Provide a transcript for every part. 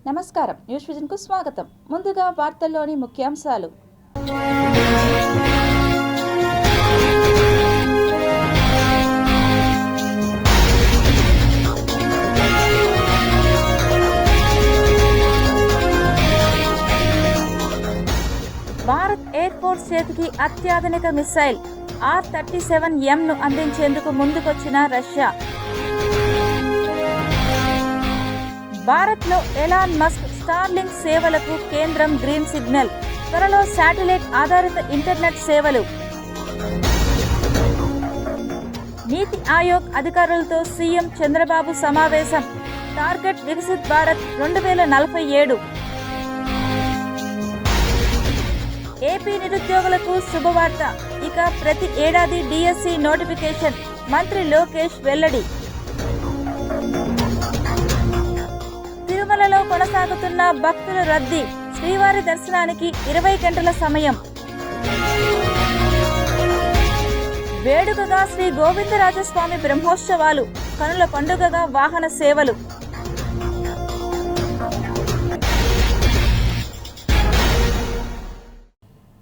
నమస్కారం. న్యూస్ విజన్కు స్వాగతం. ముందుగా వార్తల్లోని ముఖ్యాంశాలు. భారత్ ఎయిర్ ఫోర్స్ చేతికి అత్యాధునిక మిసైల్ R-37M అందించేందుకు ముందుకొచ్చిన రష్యా. భారత్లో ఎలాన్ మస్క్ స్టార్లింక్ సేవలకు కేంద్రం గ్రీన్ సిగ్నల్. త్వరలో శాటిలైట్ ఆధారిత ఇంటర్నెట్ సేవలు. నీతి ఆయోగ్ అధికారులతో సీఎం చంద్రబాబు సమావేశం. టార్గెట్ వికసిత్ భారత్ 2047. ఏపీ నిరుద్యోగులకు శుభవార్త. ఇక ప్రతి ఏడాది డిఎస్సి నోటిఫికేషన్. మంత్రి లోకేష్ వెల్లడి. తిరుమలలో కొనసాగుతున్న భక్తుల రద్దీ. శ్రీవారి దర్శనానికి 20 గంటల సమయం. వేడుకగా శ్రీ గోవిందరాజస్వామి బ్రహ్మోత్సవాలు. కనుల పండుగగా వాహన సేవలు.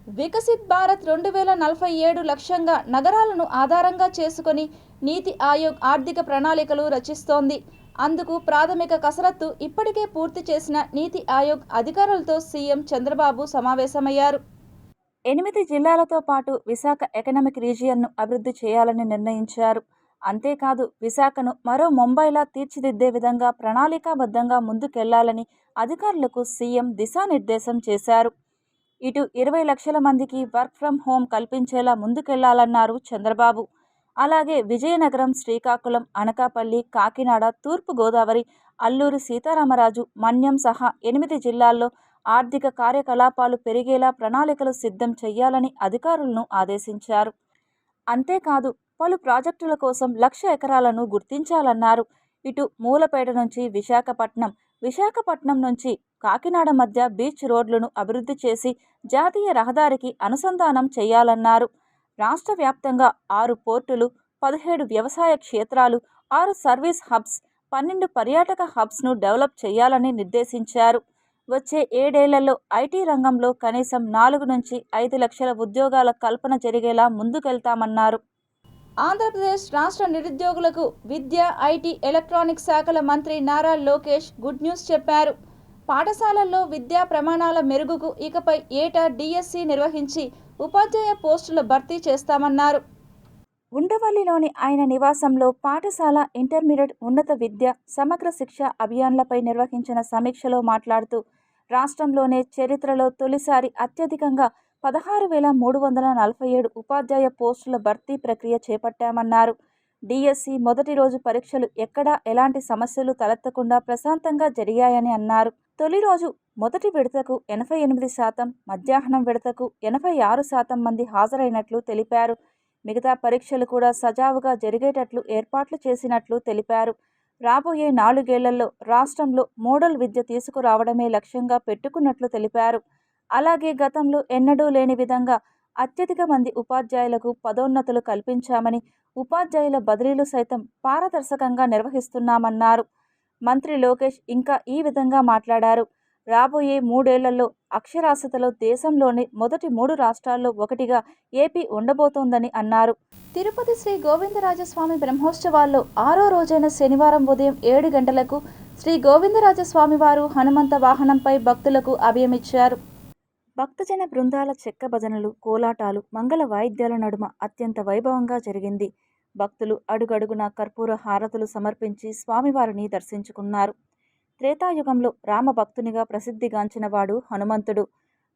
వికసిత్ భారత్ 2047 లక్ష్యంగా నగరాలను ఆధారంగా చేసుకుని నీతి ఆయోగ్ ఆర్థిక ప్రణాళికలు రచిస్తోంది. అందుకు ప్రాథమిక కసరత్తు ఇప్పటికే పూర్తి చేసిన నీతి ఆయోగ్ అధికారులతో సీఎం చంద్రబాబు సమావేశమయ్యారు. 8 జిల్లాలతో పాటు విశాఖ ఎకనామిక్ రీజియన్ను అభివృద్ధి చేయాలని నిర్ణయించారు. అంతేకాదు విశాఖను మరో ముంబైలా తీర్చిదిద్దే విధంగా ప్రణాళికాబద్ధంగా ముందుకెళ్లాలని అధికారులకు సీఎం దిశానిర్దేశం చేశారు. ఇటు 20 లక్షల మందికి వర్క్ ఫ్రం హోం కల్పించేలా ముందుకెళ్లాలన్నారు చంద్రబాబు. అలాగే విజయనగరం, శ్రీకాకుళం, అనకాపల్లి, కాకినాడ, తూర్పు గోదావరి, అల్లూరి సీతారామరాజు, మన్యం సహా 8 జిల్లాల్లో ఆర్థిక కార్యకలాపాలు పెరిగేలా ప్రణాళికలు సిద్ధం చేయాలని అధికారులను ఆదేశించారు. అంతేకాదు పలు ప్రాజెక్టుల కోసం 1,00,000 ఎకరాలను గుర్తించాలన్నారు. ఇటు మూలపేట నుంచి విశాఖపట్నం, విశాఖపట్నం నుంచి కాకినాడ మధ్య బీచ్ రోడ్లను అభివృద్ధి చేసి జాతీయ రహదారికి అనుసంధానం చేయాలన్నారు. రాష్ట్ర వ్యాప్తంగా 6 పోర్టులు, 17 వ్యవసాయ క్షేత్రాలు, 6 సర్వీస్ హబ్స్, 12 పర్యాటక హబ్స్ను డెవలప్ చేయాలని నిర్దేశించారు. వచ్చే 7 ఏళ్లలో ఐటీ రంగంలో కనీసం 4 నుంచి 5 లక్షల ఉద్యోగాల కల్పన జరిగేలా ముందుకెళ్తామన్నారు. ఆంధ్రప్రదేశ్ రాష్ట్ర నిరుద్యోగులకు విద్య, ఐటీ, ఎలక్ట్రానిక్స్ శాఖల మంత్రి నారా లోకేష్ గుడ్ న్యూస్ చెప్పారు. పాఠశాలల్లో విద్యా ప్రమాణాల మెరుగుకు ఇకపై ఏటా డిఎస్సి నిర్వహించి ఉపాధ్యాయ పోస్టుల భర్తీ చేస్తామన్నారు. ఉండవల్లిలోని ఆయన నివాసంలో పాఠశాల, ఇంటర్మీడియట్, ఉన్నత విద్య, సమగ్ర శిక్ష అభియాన్లపై నిర్వహించిన సమీక్షలో మాట్లాడుతూ రాష్ట్రంలోనే చరిత్రలో తొలిసారి అత్యధికంగా 16,347 ఉపాధ్యాయ పోస్టుల భర్తీ ప్రక్రియ చేపట్టామన్నారు. డిఎస్సి మొదటి రోజు పరీక్షలు ఎక్కడా ఎలాంటి సమస్యలు తలెత్తకుండా ప్రశాంతంగా జరిగాయని అన్నారు. తొలి రోజు మొదటి విడతకు 88%, మధ్యాహ్నం విడతకు 86% మంది హాజరైనట్లు తెలిపారు. మిగతా పరీక్షలు కూడా సజావుగా జరిగేటట్లు ఏర్పాట్లు చేసినట్లు తెలిపారు. రాబోయే 4 ఏళ్లలో రాష్ట్రంలో మోడల్ విద్య తీసుకురావడమే లక్ష్యంగా పెట్టుకున్నట్లు తెలిపారు. అలాగే గతంలో ఎన్నడూ లేని విధంగా అత్యధిక మంది ఉపాధ్యాయులకు పదోన్నతులు కల్పించామని, ఉపాధ్యాయుల బదిలీలు సైతం పారదర్శకంగా నిర్వహిస్తున్నామన్నారు. మంత్రి లోకేష్ ఇంకా ఈ విధంగా మాట్లాడారు. రాబోయే 3 ఏళ్లలో అక్షరాస్యతలో దేశంలోని మొదటి 3 రాష్ట్రాల్లో ఒకటిగా ఏపీ ఉండబోతోందని అన్నారు. తిరుపతి శ్రీ గోవిందరాజస్వామి బ్రహ్మోత్సవాల్లో 6వ రోజైన శనివారం ఉదయం 7 గంటలకు శ్రీ గోవిందరాజస్వామి వారు హనుమంత వాహనంపై భక్తులకు అభయమిచ్చారు. భక్తజన బృందాల చెక్క భజనలు, కోలాటాలు, మంగళ వాయిద్యాల నడుమ అత్యంత వైభవంగా జరిగింది. భక్తులు అడుగడుగునా కర్పూర హారతులు సమర్పించి స్వామివారిని దర్శించుకున్నారు. త్రేతాయుగంలో రామ భక్తునిగా ప్రసిద్ధిగాంచిన వాడు హనుమంతుడు.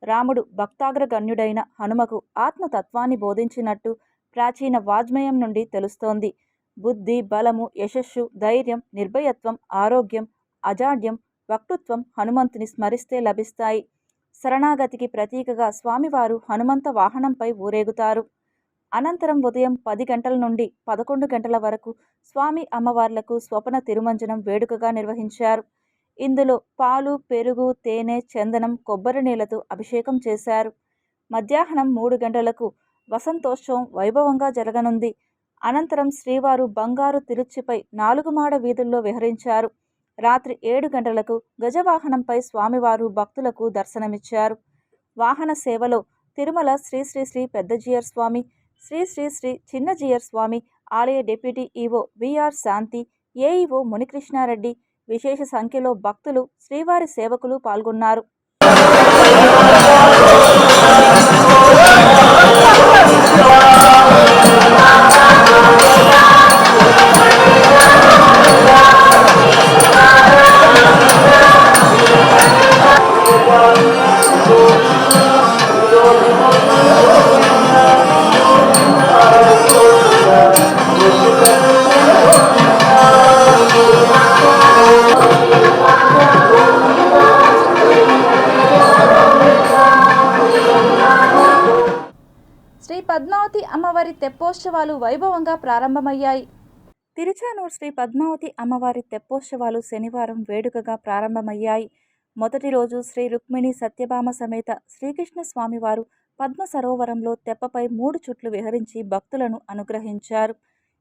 రాముడు భక్తాగ్రగణ్యుడైన హనుమకు ఆత్మతత్వాన్ని బోధించినట్టు ప్రాచీన వాజ్మయం నుండి తెలుస్తోంది. బుద్ధి, బలము, యశస్సు, ధైర్యం, నిర్భయత్వం, ఆరోగ్యం, అజాడ్యం, వక్తృత్వం హనుమంతుని స్మరిస్తే లభిస్తాయి. శరణాగతికి ప్రతీకగా స్వామివారు హనుమంత వాహనంపై ఊరేగుతారు. అనంతరం ఉదయం 10 గంటల నుండి 11 గంటల వరకు స్వామి అమ్మవార్లకు స్వపన తిరుమంజనం వేడుకగా నిర్వహించారు. ఇందులో పాలు, పెరుగు, తేనె, చందనం, కొబ్బరి నీళ్లతో అభిషేకం చేశారు. మధ్యాహ్నం 3 గంటలకు వసంతోత్సవం వైభవంగా జరగనుంది. అనంతరం శ్రీవారు బంగారు తిరుచిపై 4 మాడ వీధుల్లో విహరించారు. రాత్రి 7 గంటలకు గజవాహనంపై స్వామివారు భక్తులకు దర్శనమిచ్చారు. వాహన సేవలో తిరుమల శ్రీ శ్రీ శ్రీ పెద్దజీయర్ స్వామి, శ్రీ శ్రీ శ్రీ చిన్నజీయర్ స్వామి, ఆలయ డిప్యూటీ ఈవో విఆర్ శాంతి, ఏఈఓ మునికృష్ణారెడ్డి, విశేష సంఖ్యలో భక్తులు, శ్రీవారి సేవకులు పాల్గొన్నారు. శ్రీ పద్మావతి అమ్మవారి తెప్పోత్సవాలు వైభవంగా ప్రారంభమయ్యాయి. తిరుచానూరు శ్రీ పద్మావతి అమ్మవారి తెప్పోత్సవాలు శనివారం వేడుకగా ప్రారంభమయ్యాయి. మొదటి రోజు శ్రీ రుక్మిణి సత్యభామ సమేత శ్రీకృష్ణ స్వామివారు పద్మ సరోవరంలో తెప్పపై 3 చుట్లు విహరించి భక్తులను అనుగ్రహించారు.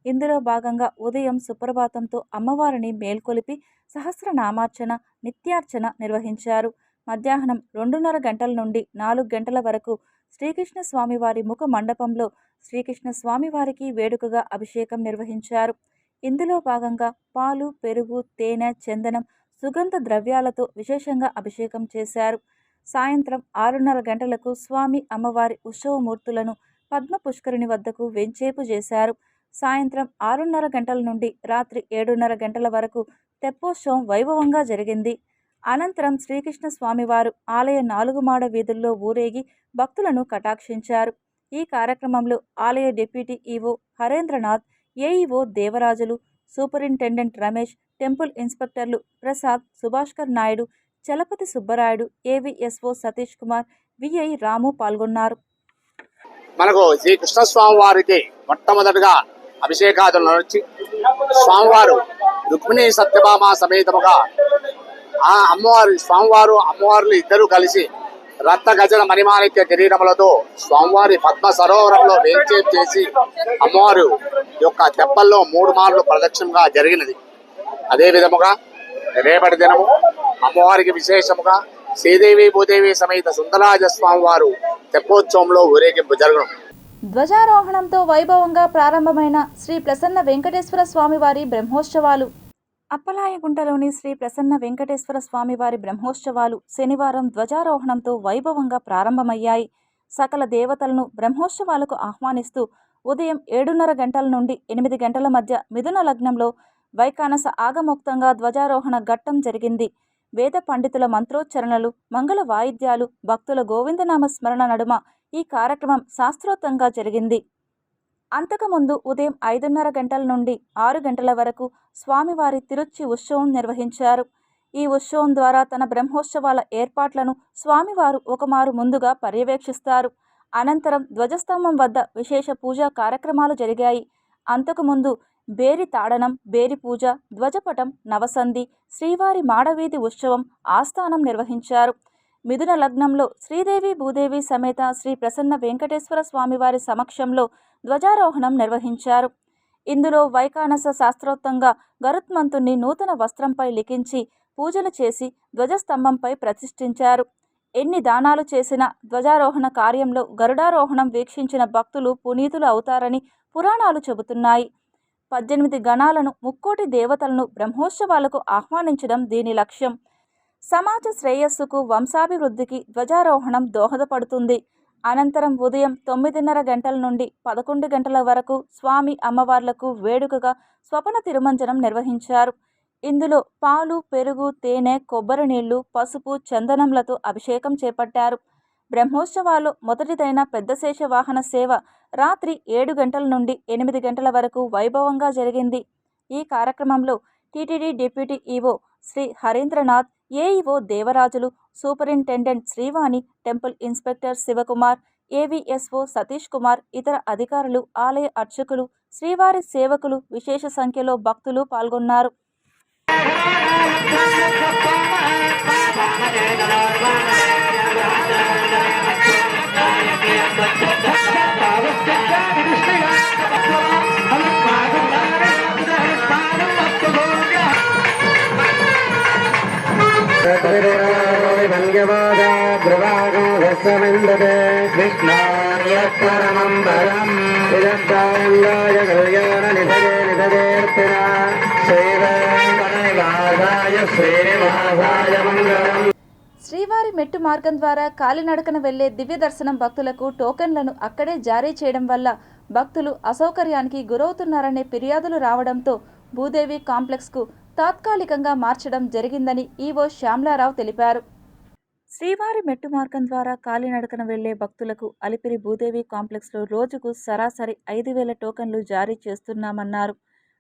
ఇందులో భాగంగా ఉదయం సుప్రభాతంతో అమ్మవారిని మేల్కొలిపి సహస్రనామార్చన, నిత్యార్చన నిర్వహించారు. మధ్యాహ్నం 2:30 గంటల నుండి 4 గంటల వరకు శ్రీకృష్ణ స్వామివారి ముఖ మండపంలో శ్రీకృష్ణ స్వామివారికి వేడుకగా అభిషేకం నిర్వహించారు. ఇందులో భాగంగా పాలు, పెరుగు, తేనె, చందనం, సుగంధ ద్రవ్యాలతో విశేషంగా అభిషేకం చేశారు. సాయంత్రం 6:30 గంటలకు స్వామి అమ్మవారి ఉత్సవమూర్తులను పద్మ పుష్కరిణి వద్దకు వెంచేపు చేశారు. సాయంత్రం 6:30 గంటల నుండి రాత్రి 7:30 గంటల వరకు తెప్పోత్సవం వైభవంగా జరిగింది. అనంతరం శ్రీకృష్ణ స్వామివారు ఆలయ 4 మాడ వీధుల్లో ఊరేగి భక్తులను కటాక్షించారు. ఈ కార్యక్రమంలో ఆలయ deputy EO Harendranath, AEO Devarajulu, superintendent Ramesh, temple ఇన్స్పెక్టర్లు ప్రసాద్, సుభాష్కర్ నాయుడు, చలపతి సుబ్బరాయుడు, ఏవిఎస్ఓ సతీష్ కుమార్, విఐ రాము పాల్గొన్నారు. మనకు శ్రీ కృష్ణ స్వామి వారికి మొట్టమొదటిగా అభిషేకాదులు నడిచి స్వామివారు రుక్మిణి సత్యభామ సమేతముగా ఆ స్వామివారు అమ్మవార్లు ఇద్దరు కలిసి రత్న గజల మణిమాణిక్య కిరీటములతో స్వామివారి పద్మ సరోవరంలో వేంచేపు చేసి అమ్మవారు యొక్క తెప్పల్లో 3 మార్లు ప్రదక్షిణంగా జరిగినది. అదే విధముగా రేపటి దినము అమ్మవారికి విశేషముగా శ్రీదేవి భూదేవి సమేత సుందరరాజ స్వామి వారు తెప్పోత్సవంలో ఊరేగింపు జరగను. ధ్వజారోహణంతో వైభవంగా ప్రారంభమైన శ్రీ ప్రసన్న వెంకటేశ్వర స్వామివారి బ్రహ్మోత్సవాలు. అప్పలాయగుంటలోని శ్రీ ప్రసన్న వెంకటేశ్వర స్వామివారి బ్రహ్మోత్సవాలు శనివారం ధ్వజారోహణంతో వైభవంగా ప్రారంభమయ్యాయి. సకల దేవతలను బ్రహ్మోత్సవాలకు ఆహ్వానిస్తూ ఉదయం 7:30 గంటల నుండి 8 గంటల మధ్య మిథున లగ్నంలో వైకానస ఆగమోక్తంగా ధ్వజారోహణ ఘట్టం జరిగింది. వేద పండితుల మంత్రోచ్చరణలు, మంగళ వాయిద్యాలు, భక్తుల గోవిందనామ స్మరణ నడుమ ఈ కార్యక్రమం శాస్త్రోక్తంగా జరిగింది. అంతకుముందు ఉదయం 5:30 గంటల నుండి 6 గంటల వరకు స్వామివారి తిరుచి ఉత్సవం నిర్వహించారు. ఈ ఉత్సవం ద్వారా తన బ్రహ్మోత్సవాల ఏర్పాట్లను స్వామివారు ఒకమారు ముందుగా పర్యవేక్షిస్తారు. అనంతరం ధ్వజస్తంభం వద్ద విశేష పూజా కార్యక్రమాలు జరిగాయి. అంతకుముందు బేరి తాడనం, బేరి పూజ, ధ్వజపటం, నవసంధి, శ్రీవారి మాడవీధి ఉత్సవం, ఆస్థానం నిర్వహించారు. మిథున లగ్నంలో శ్రీదేవి భూదేవి సమేత శ్రీ ప్రసన్న వెంకటేశ్వర స్వామివారి సమక్షంలో ధ్వజారోహణం నిర్వహించారు. ఇందులో వైకానస శాస్త్రోక్తంగా గరుత్మంతుణ్ణి నూతన వస్త్రంపై లిఖించి పూజలు చేసి ధ్వజస్తంభంపై ప్రతిష్ఠించారు. ఎన్ని దానాలు చేసినా ధ్వజారోహణ కార్యంలో గరుడారోహణం వీక్షించిన భక్తులు పునీతులు అవుతారని పురాణాలు చెబుతున్నాయి. 18 గణాలను, 3,000,000 దేవతలను బ్రహ్మోత్సవాలకు ఆహ్వానించడం దీని లక్ష్యం. సమాజ శ్రేయస్సుకు, వంశాభివృద్ధికి ధ్వజారోహణం దోహదపడుతుంది. అనంతరం ఉదయం 9:30 గంటల నుండి 11 గంటల వరకు స్వామి అమ్మవార్లకు వేడుకగా స్వపన తిరుమంజనం నిర్వహించారు. ఇందులో పాలు, పెరుగు, తేనె, కొబ్బరి నీళ్లు, పసుపు, చందనంలతో అభిషేకం చేపట్టారు. బ్రహ్మోత్సవాల్లో మొదటిదైన పెద్దశేష వాహన సేవ రాత్రి 7 గంటల నుండి 8 గంటల వరకు వైభవంగా జరిగింది. ఈ కార్యక్రమంలో TTD deputy EO Sri Harendranath, AEO Devarajulu, superintendent Srivani, temple inspector Sivakumar, AVSO Satish Kumar, ఇతర అధికారులు, ఆలయ అర్చకులు, శ్రీవారి సేవకులు, విశేష సంఖ్యలో భక్తులు పాల్గొన్నారు. ध्रुवागाधस्वन्दते कृष्णार्यत्परमं परम् इदद्दाङ्गाय कल्याणनिधये निधयेऽर्पिना श्रीवेङ्कटनिवासाय श्रीनिवासाय मङ्गलम्। శ్రీవారి మెట్టు మార్గం ద్వారా కాలినడకన వెళ్లే దివ్య దర్శనం భక్తులకు టోకెన్లను అక్కడే జారీ చేయడం వల్ల భక్తులు అసౌకర్యానికి గురవుతున్నారనే ఫిర్యాదులు రావడంతో భూదేవి కాంప్లెక్స్కు తాత్కాలికంగా మార్చడం జరిగిందని ఈవో శ్యామలారావు తెలిపారు. శ్రీవారి మెట్టు మార్గం ద్వారా కాలినడకన వెళ్లే భక్తులకు అలిపిరి భూదేవి కాంప్లెక్స్లో రోజుకు సరాసరి 5,000 టోకెన్లు జారీ చేస్తున్నామన్నారు.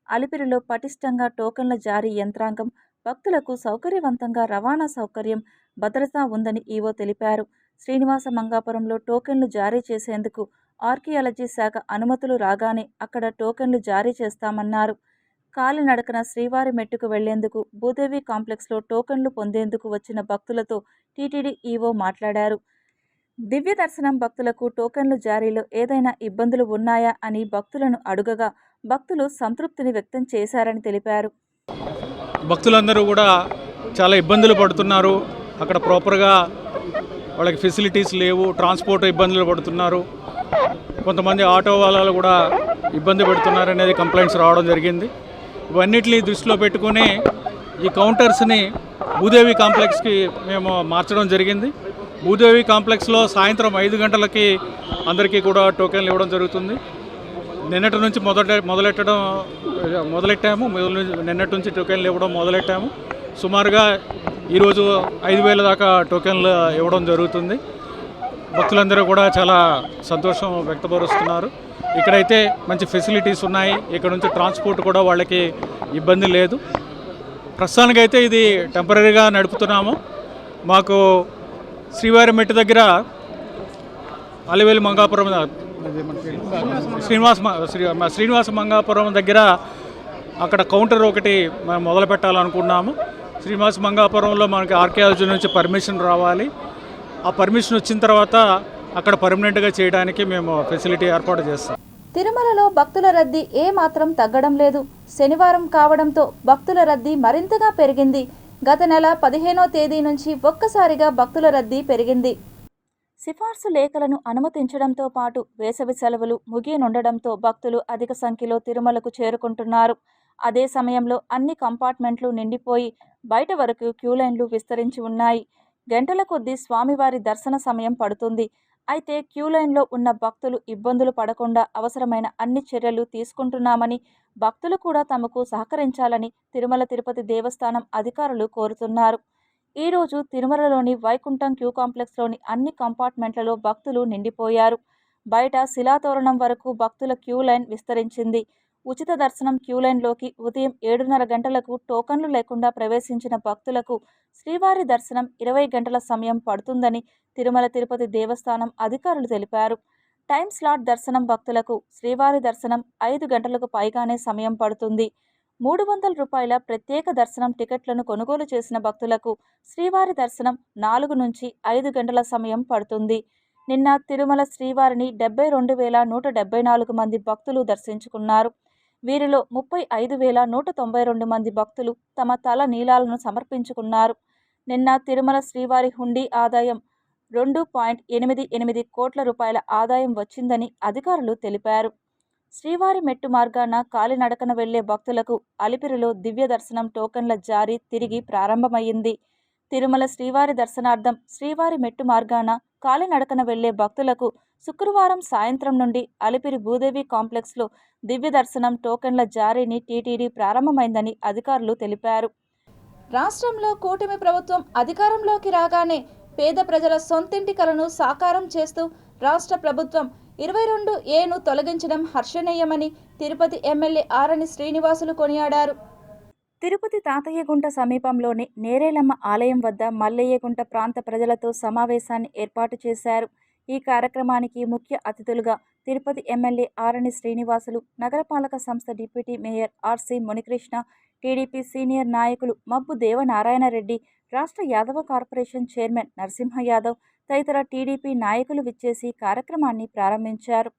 అలిపిరిలో పటిష్టంగా టోకెన్ల జారీ యంత్రాంగం, భక్తులకు సౌకర్యవంతంగా రవాణా సౌకర్యం, భద్రత ఉందని ఈవో తెలిపారు. శ్రీనివాస మంగాపురంలో టోకెన్లు జారీ చేసేందుకు ఆర్కియాలజీ శాఖ అనుమతులు రాగానే అక్కడ టోకెన్లు జారీ చేస్తామన్నారు. కాలినడకన శ్రీవారి మెట్టుకు వెళ్లేందుకు భూదేవి కాంప్లెక్స్లో టోకెన్లు పొందేందుకు వచ్చిన భక్తులతో టీటీడీ ఈవో మాట్లాడారు. దివ్య దర్శనం భక్తులకు టోకెన్లు జారీలో ఏదైనా ఇబ్బందులు ఉన్నాయా అని భక్తులను అడుగగా భక్తులు సంతృప్తిని వ్యక్తం చేశారని తెలిపారు. భక్తులందరూ కూడా చాలా ఇబ్బందులు పడుతున్నారు. అక్కడ ప్రాపర్గా వాళ్ళకి ఫెసిలిటీస్ లేవు, ట్రాన్స్పోర్ట్ ఇబ్బందులు పడుతున్నారు. కొంతమంది ఆటో వాళ్ళు కూడా ఇబ్బంది పెడుతున్నారు అనేది కంప్లైంట్స్ రావడం జరిగింది. ఇవన్నిటిని దృష్టిలో పెట్టుకుని ఈ కౌంటర్స్ని భూదేవి కాంప్లెక్స్కి మేము మార్చడం జరిగింది. భూదేవి కాంప్లెక్స్లో సాయంత్రం 5 గంటలకి అందరికీ కూడా టోకెన్లు ఇవ్వడం జరుగుతుంది. నిన్నటి నుంచి మొదలెట్టాము. నిన్నటి నుంచి టోకెన్లు ఇవ్వడం మొదలెట్టాము. సుమారుగా ఈరోజు 5,000 దాకా టోకెన్లు ఇవ్వడం జరుగుతుంది. భక్తులందరూ కూడా చాలా సంతోషం వ్యక్తపరుస్తున్నారు. ఇక్కడైతే మంచి ఫెసిలిటీస్ ఉన్నాయి. ఇక్కడ నుంచి ట్రాన్స్పోర్ట్ కూడా వాళ్ళకి ఇబ్బంది లేదు. ప్రస్తుతానికైతే ఇది టెంపరీగా నడుపుతున్నాము. మాకు శ్రీవారి మెట్టు దగ్గర అలివేలి మంగాపురం శ్రీనివాస మంగాపురం దగ్గర అక్కడ కౌంటర్ ఒకటి మనం మొదలు పెట్టాలనుకున్నాము. శ్రీనివాస మంగాపురంలో మనకి ఆర్కియాలజీ నుంచి పర్మిషన్ రావాలి. ఆ పర్మిషన్ వచ్చిన తర్వాత అక్కడ పర్మనెంట్గా చేయడానికి మేము ఫెసిలిటీ ఏర్పాటు చేస్తాం. తిరుమలలో భక్తుల రద్దీ ఏమాత్రం తగ్గడం లేదు. శనివారం కావడంతో భక్తుల రద్దీ మరింతగా పెరిగింది. గత నెల 15వ తేదీ నుంచి ఒక్కసారిగా భక్తుల రద్దీ పెరిగింది. సిఫార్సు లేఖలను అనుమతించడంతో పాటు వేసవి సెలవులు ముగియనుండడంతో భక్తులు అధిక సంఖ్యలో తిరుమలకు చేరుకుంటున్నారు. అదే సమయంలో అన్ని కంపార్ట్మెంట్లు నిండిపోయి బయట వరకు క్యూలైన్లు విస్తరించి ఉన్నాయి. గంటల కొద్దీ స్వామివారి దర్శన సమయం పడుతుంది. అయితే క్యూలైన్లో ఉన్న భక్తులు ఇబ్బందులు పడకుండా అవసరమైన అన్ని చర్యలు తీసుకుంటున్నామని, భక్తులు కూడా తమకు సహకరించాలని తిరుమల తిరుపతి దేవస్థానం అధికారులు కోరుతున్నారు. ఈరోజు తిరుమలలోని వైకుంఠం క్యూ కాంప్లెక్స్లోని అన్ని కంపార్ట్మెంట్లలో భక్తులు నిండిపోయారు. బయట శిలాతోరణం వరకు భక్తుల క్యూలైన్ విస్తరించింది. ఉచిత దర్శనం క్యూలైన్లోకి ఉదయం 7:30 గంటలకు టోకన్లు లేకుండా ప్రవేశించిన భక్తులకు శ్రీవారి దర్శనం 20 గంటల సమయం పడుతుందని తిరుమల తిరుపతి దేవస్థానం అధికారులు తెలిపారు. టైం స్లాట్ దర్శనం భక్తులకు శ్రీవారి దర్శనం 5 గంటలకు పైగానే సమయం పడుతుంది. 300 రూపాయల ప్రత్యేక దర్శనం టికెట్లను కొనుగోలు చేసిన భక్తులకు శ్రీవారి దర్శనం 4 నుంచి 5 గంటల సమయం పడుతుంది. నిన్న తిరుమల శ్రీవారిని 72,174 మంది భక్తులు దర్శించుకున్నారు. వీరిలో 35,192 మంది భక్తులు తమ తల నీలాలను సమర్పించుకున్నారు. నిన్న తిరుమల శ్రీవారి హుండీ ఆదాయం 2.88 కోట్ల రూపాయల ఆదాయం వచ్చిందని అధికారులు తెలిపారు. శ్రీవారి మెట్టు మార్గాన కాలినడకన వెళ్లే భక్తులకు అలిపిరిలో దివ్య దర్శనం టోకన్ల జారీ తిరిగి ప్రారంభమైంది. తిరుమల శ్రీవారి దర్శనార్థం శ్రీవారి మెట్టు మార్గాన కాలినడకన వెళ్లే భక్తులకు శుక్రవారం సాయంత్రం నుండి అలిపిరి భూదేవి కాంప్లెక్స్లో దివ్య దర్శనం టోకెన్ల జారీని టీటీడీ ప్రారంభమైందని అధికారులు తెలిపారు. రాష్ట్రంలో కూటమి ప్రభుత్వం అధికారంలోకి రాగానే పేద ప్రజల సొంతింటి కలను సాకారం చేస్తూ రాష్ట్ర ప్రభుత్వం 22A తొలగించడం హర్షణీయమని తిరుపతి ఎమ్మెల్యే ఆరణి శ్రీనివాసులు కొనియాడారు. తిరుపతి తాతయ్యగుంట సమీపంలోని నేరేలమ్మ ఆలయం వద్ద మల్లయ్యగుంట ప్రాంత ప్రజలతో సమావేశాన్ని ఏర్పాటు చేశారు. ఈ కార్యక్రమానికి ముఖ్య అతిథులుగా తిరుపతి ఎమ్మెల్యే ఆరణి శ్రీనివాసులు, నగరపాలక సంస్థ deputy mayor RC Munikrishna, TDP senior నాయకులు మబ్బు దేవనారాయణ రెడ్డి, రాష్ట్ర యాదవ కార్పొరేషన్ చైర్మన్ నరసింహ యాదవ్ తదితర టీడీపీ నాయకులు విచ్చేసి కార్యక్రమాన్ని ప్రారంభించారు.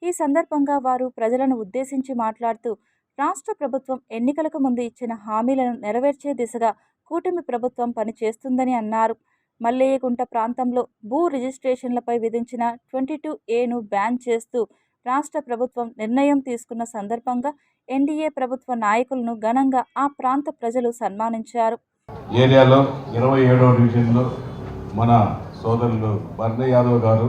ఈ సందర్భంగా వారు ప్రజలను ఉద్దేశించి మాట్లాడుతూ రాష్ట్ర ప్రభుత్వం ఎన్నికలకు ముందు ఇచ్చిన హామీలను నెరవేర్చే దిశగా కూటమి ప్రభుత్వం పనిచేస్తుందని అన్నారు. మల్లయ్యగుంట ప్రాంతంలో భూ రిజిస్ట్రేషన్లపై విధించిన 22A బ్యాన్ చేస్తూ రాష్ట్ర ప్రభుత్వం నిర్ణయం తీసుకున్న సందర్భంగా ఎన్డీఏ ప్రభుత్వ నాయకులను ఘనంగా ఆ ప్రాంత ప్రజలు సన్మానించారు. ఏరియాలో 27వ డివిజన్లో మన సోదరులు బర్నీ యాదవ్ గారు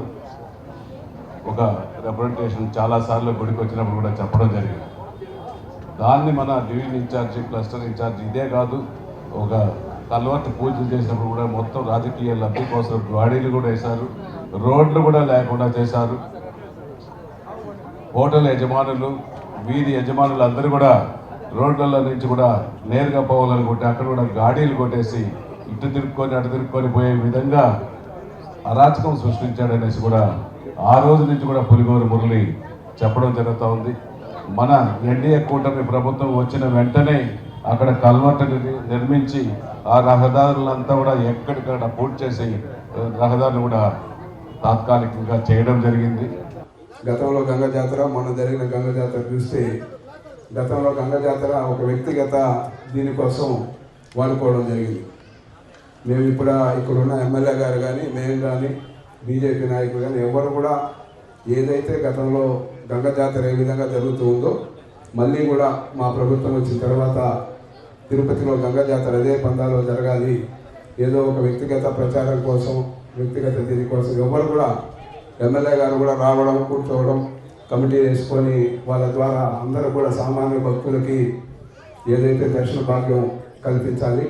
ఒక రిప్రజెంటేషన్ చాలాసార్లు గుడికి వచ్చినప్పుడు కూడా చెప్పడం జరిగింది. దాన్ని మన డివిజన్ ఇన్ఛార్జి, క్లస్టర్ ఇన్ఛార్జి ఇదే కాదు, ఒక కల్వర్ట్ పూజలు చేసినప్పుడు కూడా మొత్తం రాజకీయ లబ్ధి కోసం గాడీలు కూడా వేశారు, రోడ్లు కూడా లేకుండా చేశారు. హోటల్ యజమానులు, వీధి యజమానులు అందరూ కూడా రోడ్ల నుంచి కూడా నేరుగా పోవాలనుకుంటే అక్కడ కూడా గాడీలు కొట్టేసి ఇటు తిరుక్కొని అటు తిరుక్కొని పోయే విధంగా అరాచకం సృష్టించాడనేసి కూడా ఆ రోజు నుంచి కూడా పులిగోరు మురళి చెప్పడం జరుగుతూ ఉంది. మన ఎన్డీఏ కూటమి ప్రభుత్వం వచ్చిన వెంటనే అక్కడ కల్వర్టుని నిర్మించి ఆ రహదారులంతా కూడా ఎక్కడికక్కడ పూర్తి చేసి రహదారులు కూడా తాత్కాలికంగా చేయడం జరిగింది. గతంలో గంగా జాతర, మొన్న జరిగిన గంగా జాతర చూస్తే గతంలో గంగా జాతర ఒక వ్యక్తిగత దీనికోసం వాడుకోవడం జరిగింది. మేము ఇక్కడున్న ఎమ్మెల్యే గారు కానీ, మేము కానీ, బీజేపీ నాయకులు కానీ ఎవరు కూడా ఏదైతే గతంలో గంగా జాతర ఏ విధంగా జరుగుతూ ఉందో మళ్ళీ కూడా మా ప్రభుత్వం వచ్చిన తర్వాత తిరుపతిలో గంగా జాతర అదే పందాలో జరగాలి, ఏదో ఒక వ్యక్తిగత ప్రచారం కోసం, వ్యక్తిగత దీనికోసం ఎవరు కూడా, ఎమ్మెల్యే గారు కూడా రావడం, కూర్చోవడం, కమిటీ వేసుకొని వాళ్ళ ద్వారా అందరూ కూడా సామాన్య భక్తులకి ఏదైతే దర్శన భాగ్యం కల్పించాలి,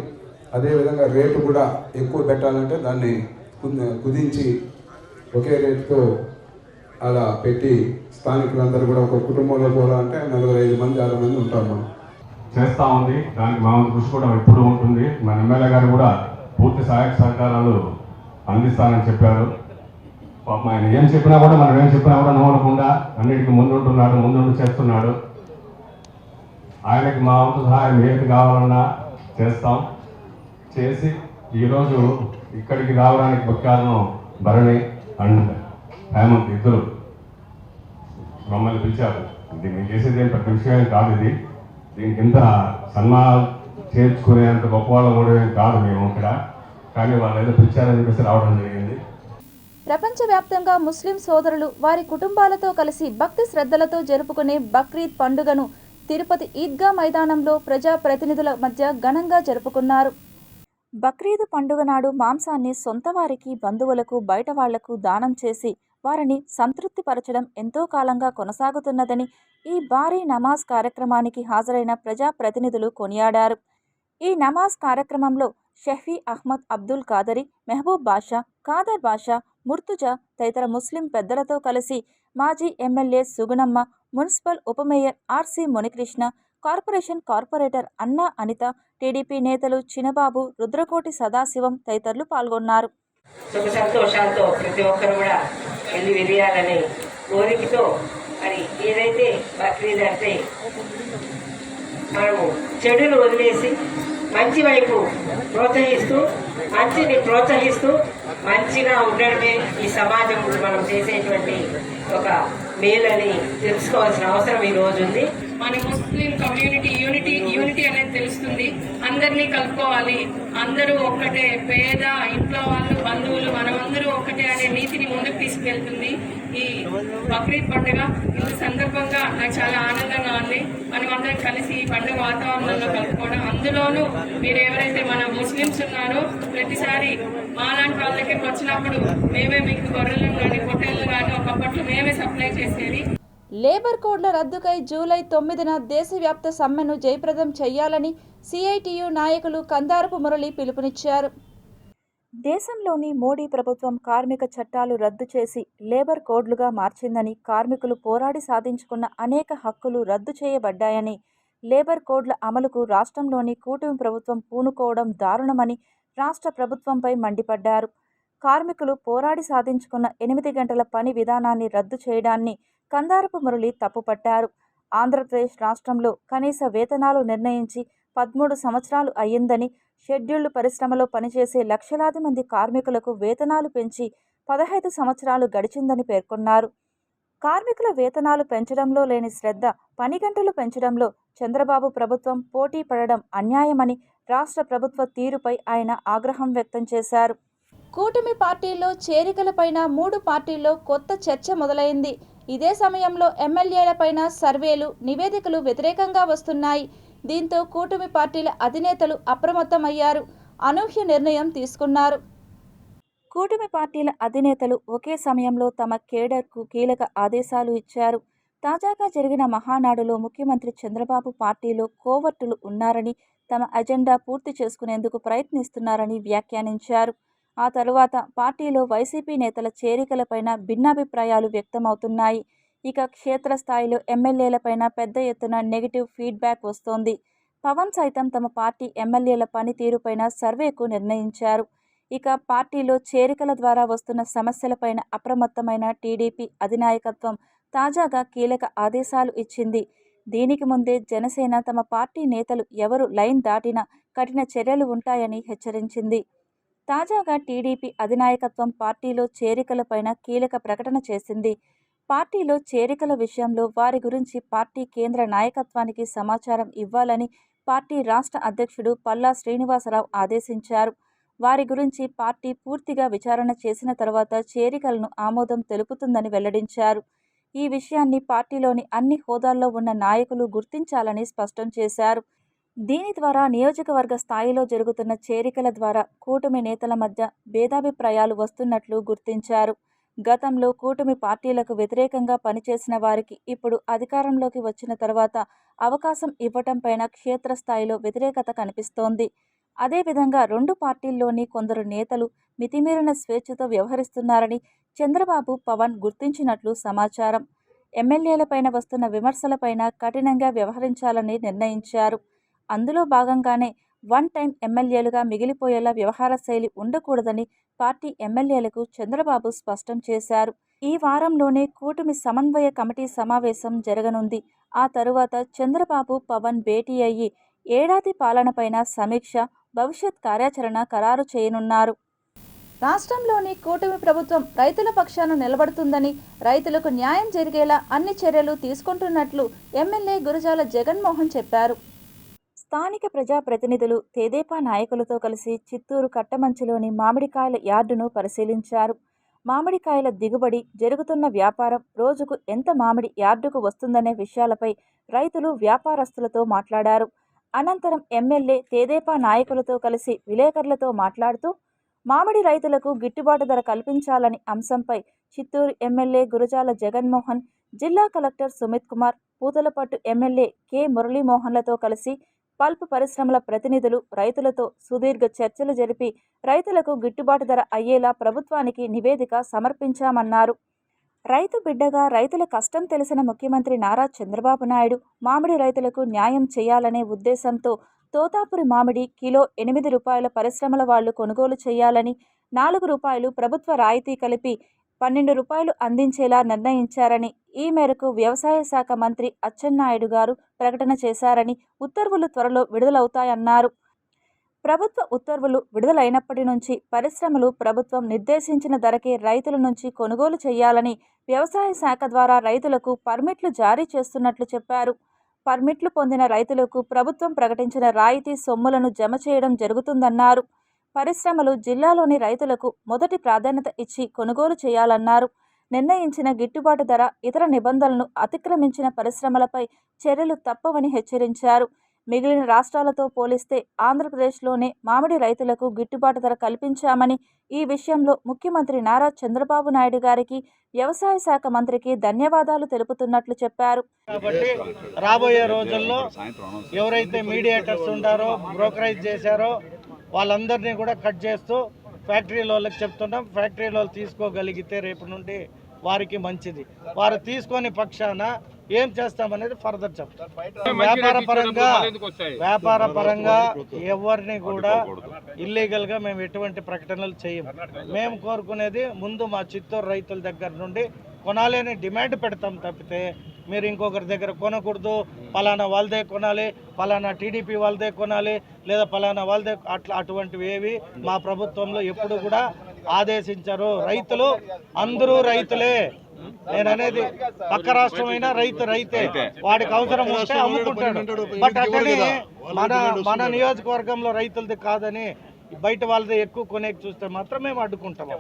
అదేవిధంగా రేటు కూడా ఎక్కువ పెట్టాలంటే దాన్ని కుదించి ఒకే రేటుతో అలా పెట్టి స్థానికులందరూ కూడా ఒక కుటుంబంలో పోవాలంటే 4-5 మంది 6 మంది ఉంటారు. మనం చేస్తూ ఉంది. దానికి మా కృషి కూడా ఎప్పుడు ఉంటుంది. మన ఎమ్మెల్యే గారు కూడా పూర్తి సహాయక సహకారాలు అందిస్తానని చెప్పారు. ఆయన ఏం చెప్పినా కూడా, మనం ఏం చెప్పినా కూడా నమ్మకుండా అన్నిటికీ ముందుంటున్నాడు, ముందుండి చేస్తున్నాడు. ఆయనకి మా వంతు సహాయం ఏది కావాలన్నా చేస్తాం. చేసి ఈరోజు ఇక్కడికి రావడానికి ముఖ్య కారణం భరణి అండ్ హేమంత్ ఇద్దరు మమ్మల్ని పిలిచారు. ఇది మేము చేసేది ఏం పెద్ద విషయం కాదు. దీనికి ఇంత సన్మానం చేర్చుకునేంత గొప్ప వాళ్ళ కూడా ఏం కాదు మేము ఇక్కడ. కానీ వాళ్ళు ఏదో పిలిచారని చెప్పేసి రావడం జరిగింది. ప్రపంచవ్యాప్తంగా ముస్లిం సోదరులు వారి కుటుంబాలతో కలిసి భక్తి శ్రద్ధలతో జరుపుకునే బక్రీద్ పండుగను తిరుపతి ఈద్గా మైదానంలో ప్రజాప్రతినిధుల మధ్య ఘనంగా జరుపుకున్నారు. బక్రీద్ పండుగ నాడు మాంసాన్ని సొంత వారికి, బంధువులకు, బయట వాళ్లకు దానం చేసి వారిని సంతృప్తిపరచడం ఎంతో కాలంగా కొనసాగుతున్నదని ఈ భారీ నమాజ్ కార్యక్రమానికి హాజరైన ప్రజాప్రతినిధులు కొనియాడారు. ఈ నమాజ్ కార్యక్రమంలో షఫీ అహ్మద్, అబ్దుల్ కాదరి, మెహబూబ్ బాషా, ఖాదర్ బాషా, ముర్తుజా తదితర ముస్లిం పెద్దలతో కలిసి మాజీ ఎమ్మెల్యే సుగుణమ్మ, మున్సిపల్ ఉప మేయర్ ఆర్సి మునికృష్ణ, కార్పొరేటర్ అన్నా అనిత, టీడీపీ నేతలు చినబాబు, రుద్రకోటి సదాశివం తదితరులు పాల్గొన్నారు. సుఖ సంతోషాలతో ప్రతి ఒక్కరు కూడా వెళ్ళి విరియాలనే కోరికతో మరి ఏదైతే బక్రీద్ అంటే మనము చెడును వదిలేసి మంచి వైపు ప్రోత్సహిస్తూ మంచిగా ఉండడమే ఈ సమాజం మనం చేసేటువంటి ఒక మేలని తెలుసుకోవాల్సిన అవసరం ఈ రోజు ఉంది. మన ముస్లిం కమ్యూనిటీ యూనిటీ అనేది తెలుస్తుంది. అందరినీ కలుపుకోవాలి, అందరూ ఒక్కటే, పేద, ఇంట్లో వాళ్ళు, బంధువులు, మనమందరూ ఒక్కటే అనే నీతిని ముందుకు తీసుకెళ్తుంది ఈ బక్రీద్ పండుగ. ఈ సందర్భంగా నాకు చాలా ఆనందంగా ఉంది. మనం అందరం కలిసి ఈ పండుగ వాతావరణంలో కలుపుకోవడం. అందులోనూ మీరు ఎవరైతే మన ముస్లిమ్స్ ఉన్నారో ప్రతిసారి మాలాంటి వాళ్ళ దగ్గరికి వచ్చినప్పుడు మేమే మీకు గొర్రెలను కానీ పొట్టేళ్ళు కానీ ఒకప్పట్లో మేమే సప్లై చేసేది. లేబర్ కోడ్ల రద్దుకై జూలై 9న దేశవ్యాప్త సమ్మెను జయప్రదం చేయాలని సిఐటియు నాయకులు కందారపు మురళి పిలుపునిచ్చారు. దేశంలోని మోడీ ప్రభుత్వం కార్మిక చట్టాలు రద్దు చేసి లేబర్ కోడ్లుగా మార్చిందని, కార్మికులు పోరాడి సాధించుకున్న అనేక హక్కులు రద్దు చేయబడ్డాయని, లేబర్ కోడ్ల అమలుకు రాష్ట్రంలోని కూటమి ప్రభుత్వం పూనుకోవడం దారుణమని రాష్ట్ర ప్రభుత్వంపై మండిపడ్డారు. కార్మికులు పోరాడి సాధించుకున్న 8 గంటల పని విధానాన్ని రద్దు చేయడాన్ని కందారపు మురళి తప్పుపట్టారు. ఆంధ్రప్రదేశ్ రాష్ట్రంలో కనీస వేతనాలు నిర్ణయించి 13 సంవత్సరాలు అయ్యిందని, షెడ్యూల్డ్ పరిశ్రమలో పనిచేసే లక్షలాది మంది కార్మికులకు వేతనాలు పెంచి 15 సంవత్సరాలు గడిచిందని పేర్కొన్నారు. కార్మికుల వేతనాలు పెంచడంలో లేని శ్రద్ధ, పని గంటలు పెంచడంలో చంద్రబాబు ప్రభుత్వం పోటీ పడడం అన్యాయమని రాష్ట్ర ప్రభుత్వ తీరుపై ఆయన ఆగ్రహం వ్యక్తం చేశారు. కూటమి పార్టీల్లో చేరికలపైన 3 పార్టీల్లో కొత్త చర్చ మొదలైంది. ఇదే సమయంలో ఎమ్మెల్యేలపైన సర్వేలు, నివేదికలు వ్యతిరేకంగా వస్తున్నాయి. దీంతో కూటమి పార్టీల అధినేతలు అప్రమత్తమయ్యారు. అనూహ్య నిర్ణయం తీసుకున్నారు. కూటమి పార్టీల అధినేతలు ఒకే సమయంలో తమ కేడర్కు కీలక ఆదేశాలు ఇచ్చారు. తాజాగా జరిగిన మహానాడులో ముఖ్యమంత్రి చంద్రబాబు పార్టీలో కోవర్టులు ఉన్నారని, తమ అజెండా పూర్తి చేసుకునేందుకు ప్రయత్నిస్తున్నారని వ్యాఖ్యానించారు. ఆ తరువాత పార్టీలో వైసీపీ నేతల చేరికలపైన భిన్నాభిప్రాయాలు వ్యక్తమవుతున్నాయి. ఇక క్షేత్రస్థాయిలో ఎమ్మెల్యేలపైన పెద్ద ఎత్తున నెగిటివ్ ఫీడ్బ్యాక్ వస్తోంది. పవన్ సైతం తమ పార్టీ ఎమ్మెల్యేల పనితీరుపైన సర్వేకు నిర్ణయించారు. ఇక పార్టీలో చేరికల ద్వారా వస్తున్న సమస్యలపైన అప్రమత్తమైన టీడీపీ అధినాయకత్వం తాజాగా కీలక ఆదేశాలు ఇచ్చింది. దీనికి ముందే జనసేన తమ పార్టీ నేతలు ఎవరు లైన్ దాటినా కఠిన చర్యలు ఉంటాయని హెచ్చరించింది. తాజాగా టీడీపీ అధినాయకత్వం పార్టీలో చేరికలపైన కీలక ప్రకటన చేసింది. పార్టీలో చేరికల విషయంలో వారి గురించి పార్టీ కేంద్ర నాయకత్వానికి సమాచారం ఇవ్వాలని పార్టీ రాష్ట్ర అధ్యక్షుడు పల్లా శ్రీనివాసరావు ఆదేశించారు. వారి గురించి పార్టీ పూర్తిగా విచారణ చేసిన తర్వాత చేరికలను ఆమోదం తెలుపుతుందని వెల్లడించారు. ఈ విషయాన్ని పార్టీలోని అన్ని హోదాల్లో ఉన్న నాయకులు గుర్తించాలని స్పష్టం చేశారు. దీని ద్వారా నియోజకవర్గ స్థాయిలో జరుగుతున్న చేరికల ద్వారా కూటమి నేతల మధ్య భేదాభిప్రాయాలు వస్తున్నట్లు గుర్తించారు. గతంలో కూటమి పార్టీలకు వ్యతిరేకంగా పనిచేసిన వారికి ఇప్పుడు అధికారంలోకి వచ్చిన తర్వాత అవకాశం ఇవ్వటంపైన క్షేత్రస్థాయిలో వ్యతిరేకత కనిపిస్తోంది. అదేవిధంగా 2 పార్టీల్లోని కొందరు నేతలు మితిమీరిన స్వేచ్ఛతో వ్యవహరిస్తున్నారని చంద్రబాబు, పవన్ గుర్తించినట్లు సమాచారం. ఎమ్మెల్యేలపైన వస్తున్న విమర్శలపైన కఠినంగా వ్యవహరించాలని నిర్ణయించారు. అందులో భాగంగానే వన్ టైం ఎమ్మెల్యేలుగా మిగిలిపోయేలా వ్యవహార శైలి ఉండకూడదని పార్టీ ఎమ్మెల్యేలకు చంద్రబాబు స్పష్టం చేశారు. ఈ వారంలోనే కూటమి సమన్వయ కమిటీ సమావేశం జరగనుంది. ఆ తరువాత చంద్రబాబు, పవన్ భేటీ అయ్యి ఏడాది పాలనపైన సమీక్ష, భవిష్యత్ కార్యాచరణ ఖరారు చేయనున్నారు. రాష్ట్రంలోని కూటమి ప్రభుత్వం రైతుల పక్షాన నిలబడుతుందని, రైతులకు న్యాయం జరిగేలా అన్ని చర్యలు తీసుకుంటున్నట్లు ఎమ్మెల్యే గురజాల జగన్మోహన్ చెప్పారు. స్థానిక ప్రజాప్రతినిధులు, తెదేపా నాయకులతో కలిసి చిత్తూరు కట్టమంచిలోని మామిడికాయల యార్డును పరిశీలించారు. మామిడికాయల దిగుబడి, జరుగుతున్న వ్యాపారం, రోజుకు ఎంత మామిడి యార్డుకు వస్తుందనే విషయాలపై రైతులు, వ్యాపారస్తులతో మాట్లాడారు. అనంతరం ఎమ్మెల్యే తెదేపా నాయకులతో కలిసి విలేకరులతో మాట్లాడుతూ మామిడి రైతులకు గిట్టుబాటు ధర కల్పించాలని అంశంపై చిత్తూరు ఎమ్మెల్యే గురజాల జగన్మోహన్, జిల్లా collector Sumit Kumar, Puthalapattu MLA K మురళీమోహన్లతో కలిసి పల్ప్ పరిశ్రమల ప్రతినిధులు, రైతులతో సుదీర్ఘ చర్చలు జరిపి రైతులకు గిట్టుబాటు ధర అయ్యేలా ప్రభుత్వానికి నివేదిక సమర్పించామన్నారు. రైతు బిడ్డగా రైతుల కష్టం తెలిసిన ముఖ్యమంత్రి నారా చంద్రబాబు నాయుడు మామిడి రైతులకు న్యాయం చేయాలనే ఉద్దేశంతో తోతాపురి మామిడి కిలో 8 రూపాయల పరిశ్రమల వాళ్లు కొనుగోలు చేయాలని, 4 రూపాయలు ప్రభుత్వ రాయితీ కలిపి 12 రూపాయలు అందించేలా నిర్ణయించారని, ఈ మేరకు వ్యవసాయ శాఖ మంత్రి అచ్చెన్నాయుడు గారు ప్రకటన చేశారని, ఉత్తర్వులు త్వరలో విడుదలవుతాయన్నారు. ప్రభుత్వ ఉత్తర్వులు విడుదలైనప్పటి నుంచి పరిశ్రమలు ప్రభుత్వం నిర్దేశించిన ధరకే రైతుల నుంచి కొనుగోలు చేయాలని వ్యవసాయ శాఖ ద్వారా రైతులకు పర్మిట్లు జారీ చేస్తున్నట్లు చెప్పారు. పర్మిట్లు పొందిన రైతులకు ప్రభుత్వం ప్రకటించిన రాయితీ సొమ్ములను జమ చేయడం జరుగుతుందన్నారు. పరిశ్రమలు జిల్లాలోని రైతులకు మొదటి ప్రాధాన్యత ఇచ్చి కొనుగోలు చేయాలన్నారు. నిర్ణయించిన గిట్టుబాటు ధర, ఇతర నిబంధనలను అతిక్రమించిన పరిశ్రమలపై చర్యలు తప్పవని హెచ్చరించారు. మిగిలిన రాష్ట్రాలతో పోలిస్తే ఆంధ్రప్రదేశ్లోనే మామిడి రైతులకు గిట్టుబాటు ధర కల్పించామని, ఈ విషయంలో ముఖ్యమంత్రి నారా చంద్రబాబు నాయుడు గారికి, వ్యవసాయ శాఖ మంత్రికి ధన్యవాదాలు తెలుపుతున్నట్లు చెప్పారు. కాబట్టి రాబోయే రోజుల్లో ఎవరైతే మీడియేటర్స్ ఉంటారో, బ్రోకరేజ్ చేశారో వాళ్ళందరినీ కూడా కట్ చేస్తూ ఫ్యాక్టరీల వాళ్ళకి చెప్తున్నాం. ఫ్యాక్టరీల వాళ్ళు తీసుకోగలిగితే రేపు నుండి వారికి మంచిది. వారు తీసుకొని పక్షాన ఏం చేస్తామనేది ఫర్దర్ చెప్తాం. వ్యాపార పరంగా ఎవరిని కూడా ఇల్లీగల్గా మేము ఎటువంటి ప్రకటనలు చేయము. మేము కోరుకునేది ముందు మా చిత్తూరు రైతుల దగ్గర నుండి కొనాలి అని డిమాండ్ పెడతాం తప్పితే మీరు ఇంకొకరి దగ్గర కొనకూడదు, పలానా వాళ్ళదే కొనాలి, పలానా టీడీపీ వాళ్ళదే కొనాలి, లేదా పలానా వాళ్ళదే అటువంటివి ఏవి మా ప్రభుత్వంలో ఎప్పుడు కూడా ఆదేశించారు. రైతులు అందరూ రైతులే. నేను అనేది పక్క రాష్ట్రమైనా రైతే, వాడికి అవసరం వస్తే అమ్ముకుంటాడు. బట్ అట్లనే మన నియోజకవర్గంలో రైతులది కాదని బయట వాళ్ళది ఎక్కువ కొనేకి చూస్తే మాత్రం మేము అడ్డుకుంటాము.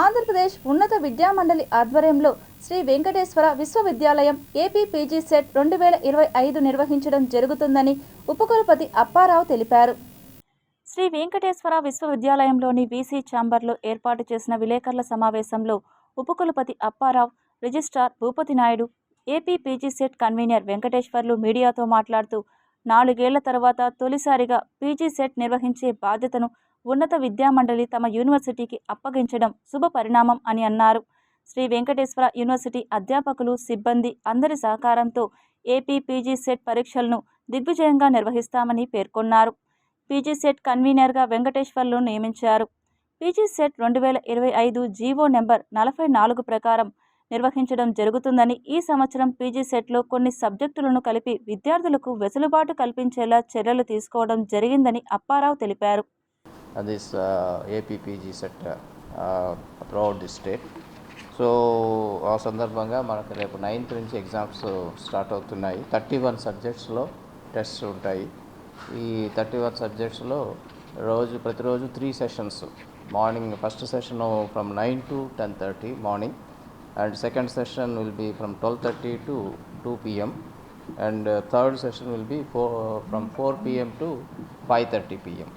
ఆంధ్రప్రదేశ్ ఉన్నత విద్యామండలి ఆధ్వర్యంలో శ్రీ వెంకటేశ్వర విశ్వవిద్యాలయం ఏపీ పీజీ సెట్ 2025 నిర్వహించడం జరుగుతుందని ఉపకులపతి అప్పారావు తెలిపారు. శ్రీ వెంకటేశ్వర విశ్వవిద్యాలయంలోని వీసీ ఛాంబర్లో ఏర్పాటు చేసిన విలేకరుల సమావేశంలో ఉపకులపతి Apparao, registrar Bhupathi Naidu, AP PG set convener Venkateswarlu మీడియాతో మాట్లాడుతూ 4 ఏళ్ల తర్వాత తొలిసారిగా పీజీ సెట్ నిర్వహించే బాధ్యతను ఉన్నత విద్యామండలి తమ యూనివర్సిటీకి అప్పగించడం శుభ పరిణామం అని అన్నారు. శ్రీ వెంకటేశ్వర యూనివర్సిటీ అధ్యాపకులు, సిబ్బంది అందరి సహకారంతో ఏపీ పీజీ సెట్ పరీక్షలను దిగ్విజయంగా నిర్వహిస్తామని పేర్కొన్నారు. పీజీ సెట్ కన్వీనర్గా వెంకటేశ్వర్లు నియమించారు. పీజీ సెట్ 2025 జీవో నెంబర్ 44 ప్రకారం నిర్వహించడం జరుగుతుందని, ఈ సంవత్సరం పీజీ సెట్లో కొన్ని సబ్జెక్టులను కలిపి విద్యార్థులకు వెసులుబాటు కల్పించేలా చర్యలు తీసుకోవడం జరిగిందని అప్పారావు తెలిపారు. This AP PG set throughout the state. So ఆ సందర్భంగా మనకు రేపు 9th నుంచి ఎగ్జామ్స్ స్టార్ట్ అవుతున్నాయి. 31 సబ్జెక్ట్స్లో టెస్ట్స్ ఉంటాయి. ఈ 31 సబ్జెక్ట్స్లో ప్రతిరోజు 3 sessions. Morning first session from 9 to 10:30 morning, and second session will be from 12:30 to 2 p.m. And third session will be from 4 p.m. to 5:30 p.m.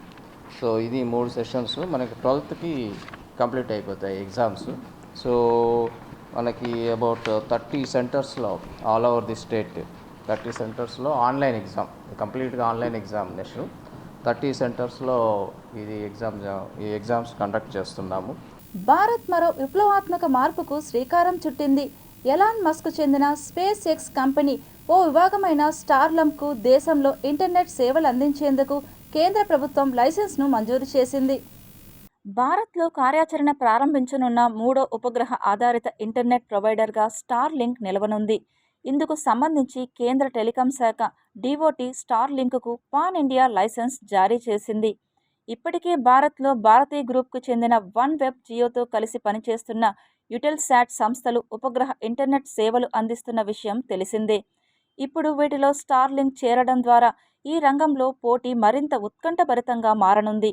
So ఇది 3 సెషన్స్ మనకి 12th కంప్లీట్ అయిపోతాయి exams. So మనకి about 30 సెంటర్స్లో all over the state 30 సెంటర్స్లో online exam, కంప్లీట్గా online examination 30 సెంటర్స్లో ఈ exams conduct చేస్తున్నాము. భారత్ మరో విప్లవాత్మక మార్పుకు శ్రీకారం చుట్టింది. ఎలాన్ మస్క్ చెందిన స్పేస్ ఎక్స్ కంపెనీ ఓ విభాగమైన స్టార్లంప్కు దేశంలో ఇంటర్నెట్ సేవలు అందించేందుకు కేంద్ర ప్రభుత్వం లైసెన్స్ను మంజూరు చేసింది. భారత్లో కార్యాచరణ ప్రారంభించనున్న 3వ ఉపగ్రహ ఆధారిత ఇంటర్నెట్ ప్రొవైడర్గా స్టార్లింక్ నిలవనుంది. ఇందుకు సంబంధించి కేంద్ర టెలికాం శాఖ డిఓటి స్టార్లింక్కు పాన్ ఇండియా లైసెన్స్ జారీ చేసింది. ఇప్పటికే భారత్లో భారతీ గ్రూప్కు చెందిన వన్ వెబ్ జియోతో కలిసి పనిచేస్తున్న యుటెల్శాట్ సంస్థలు ఉపగ్రహ ఇంటర్నెట్ సేవలు అందిస్తున్న విషయం తెలిసిందే. ఇప్పుడు వీటిలో స్టార్లింక్ చేరడం ద్వారా ఈ రంగంలో పోటీ మరింత ఉత్కంఠభరితంగా మారనుంది.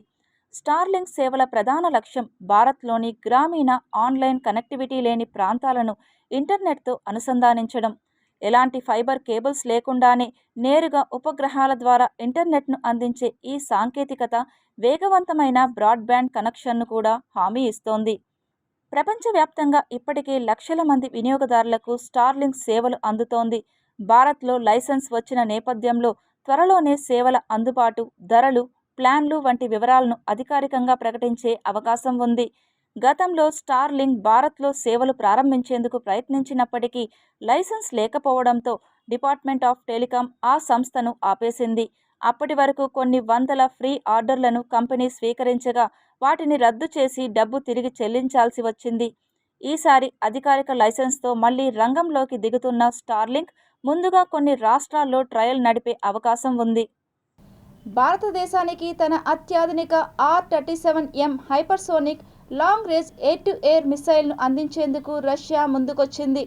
స్టార్లింక్ సేవల ప్రధాన లక్ష్యం భారత్లోని గ్రామీణ ఆన్లైన్ కనెక్టివిటీ లేని ప్రాంతాలను ఇంటర్నెట్తో అనుసంధానించడం. ఎలాంటి ఫైబర్ కేబుల్స్ లేకుండానే నేరుగా ఉపగ్రహాల ద్వారా ఇంటర్నెట్ను అందించే ఈ సాంకేతికత వేగవంతమైన బ్రాడ్బ్యాండ్ కనెక్షన్ను కూడా హామీ ఇస్తోంది. ప్రపంచవ్యాప్తంగా ఇప్పటికే లక్షల మంది వినియోగదారులకు స్టార్లింక్ సేవలు అందుతోంది. భారత్లో లైసెన్స్ వచ్చిన నేపథ్యంలో త్వరలోనే సేవల అందుబాటు, ధరలు, ప్లాన్లు వంటి వివరాలను అధికారికంగా ప్రకటించే అవకాశం ఉంది. గతంలో స్టార్లింక్ భారత్లో సేవలు ప్రారంభించేందుకు ప్రయత్నించినప్పటికీ లైసెన్స్ లేకపోవడంతో డిపార్ట్మెంట్ ఆఫ్ టెలికాం ఆ సంస్థను ఆపేసింది. అప్పటి వరకు కొన్ని వందల ఫ్రీ ఆర్డర్లను కంపెనీ స్వీకరించగా వాటిని రద్దు చేసి డబ్బు తిరిగి చెల్లించాల్సి వచ్చింది. ఈసారి అధికారిక లైసెన్స్తో మళ్లీ రంగంలోకి దిగుతున్న స్టార్లింక్ ముందుగా కొన్ని రాష్ట్రాల్లో ట్రయల్ నడిపే అవకాశం ఉంది. భారతదేశానికి తన అత్యాధునిక R-37M hypersonic long range air to air మిసైల్ను అందించేందుకు రష్యా ముందుకొచ్చింది.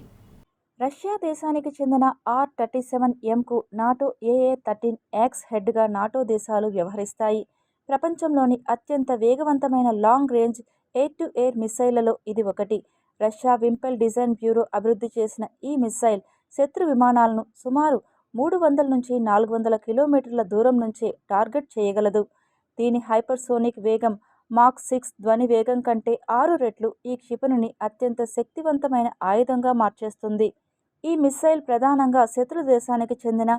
రష్యా దేశానికి చెందిన R-37Mకు నాటో AA-13X హెడ్గా నాటో దేశాలు వ్యవహరిస్తాయి. ప్రపంచంలోని అత్యంత వేగవంతమైన long range air to air మిసైళ్లలో ఇది ఒకటి. రష్యా వింపెల్ డిజైన్ బ్యూరో అభివృద్ధి చేసిన ఈ మిసైల్ శత్రు విమానాలను సుమారు 300 నుంచి 400 కిలోమీటర్ల దూరం నుంచే టార్గెట్ చేయగలదు. దీని హైపర్సోనిక్ వేగం మాక్ 6 ధ్వని వేగం కంటే 6 రెట్లు ఈ క్షిపణిని అత్యంత శక్తివంతమైన ఆయుధంగా మార్చేస్తుంది. ఈ మిసైల్ ప్రధానంగా శత్రు దేశానికి చెందిన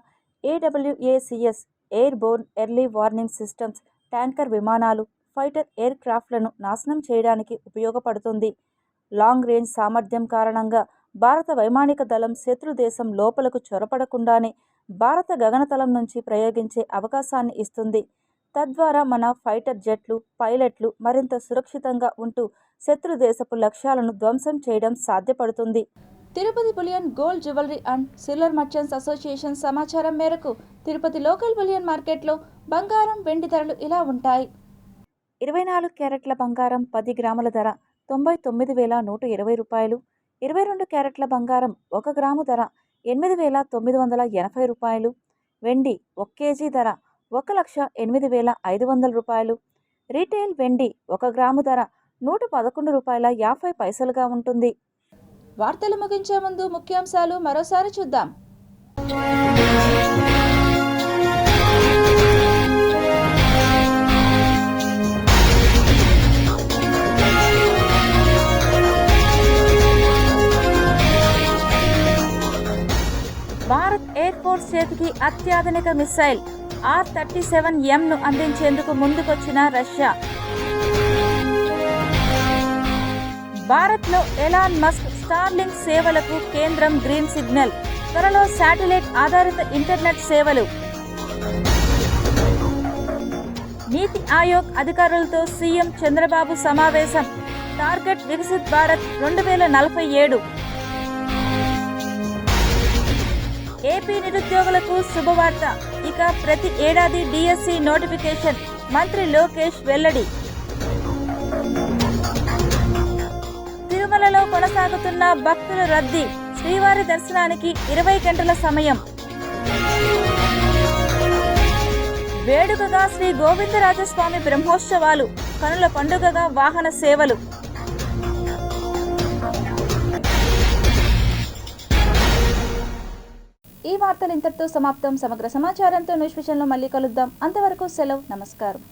AWACS air Born early warning systems, tanker విమానాలు, ఫైటర్ ఎయిర్ క్రాఫ్ట్లను నాశనం చేయడానికి ఉపయోగపడుతుంది. లాంగ్ రేంజ్ సామర్థ్యం కారణంగా భారత వైమానిక దళం శత్రు దేశం లోపలకు చొరపడకుండానే భారత గగనతలం నుంచి ప్రయోగించే అవకాశాన్ని ఇస్తుంది. తద్వారా మన ఫైటర్ జెట్లు, పైలట్లు మరింత సురక్షితంగా ఉంటూ శత్రు దేశపు లక్ష్యాలను ధ్వంసం చేయడం సాధ్యపడుతుంది. Tirupati bullion gold jewellery and silver merchants association సమాచారం మేరకు తిరుపతి లోకల్ బులియన్ మార్కెట్లో బంగారం, వెండి ధరలు ఇలా ఉంటాయి. 24 క్యారెట్ల బంగారం 10 గ్రాముల ధర 99,120 రూపాయలు. 22 క్యారెట్ల బంగారం 1 గ్రాము ధర 8,980 రూపాయలు. వెండి 1 కేజీ ధర 1,08,500 రూపాయలు. రీటైల్ వెండి 1 గ్రాము ధర ₹111.50గా ఉంటుంది. వార్తలు ముగించే ముందు ముఖ్యాంశాలు మరోసారి చూద్దాం. భారత్ ఎయిర్ ఫోర్స్ చేతికి అత్యాధునిక మిసైల్ R-37M అందించేందుకు ముందుకొచ్చిన రష్యా. భారత్లో ఎలాన్ మస్క్ స్టార్లింక్ సేవలకు కేంద్రం గ్రీన్ సిగ్నల్. త్వరలో శాటిలైట్ ఆధారిత ఇంటర్నెట్ సేవలు. నీతి ఆయోగ్ అధికారులతో సీఎం చంద్రబాబు సమావేశం. టార్గెట్ వికసిత్ భారత్ 2047. ఏపీ నిరుద్యోగులకు శుభవార్త. ఇక ప్రతి ఏడాది డిఎస్సి నోటిఫికేషన్. మంత్రి లోకేష్ వెల్లడి. తిరుమలలో కొనసాగుతున్న భక్తుల రద్దీ. శ్రీవారి దర్శనానికి 20 గంటల సమయం. వేడుకగా శ్రీ గోవిందరాజస్వామి బ్రహ్మోత్సవాలు. కనుల పండుగగా వాహన సేవలు. ఈ వార్తలు ఇంతటితో సమాప్తం. సమగ్ర సమాచారంతో న్యూస్ విషయంలో మళ్ళీ కలుద్దాం. అంతవరకు సెలవు. నమస్కారం.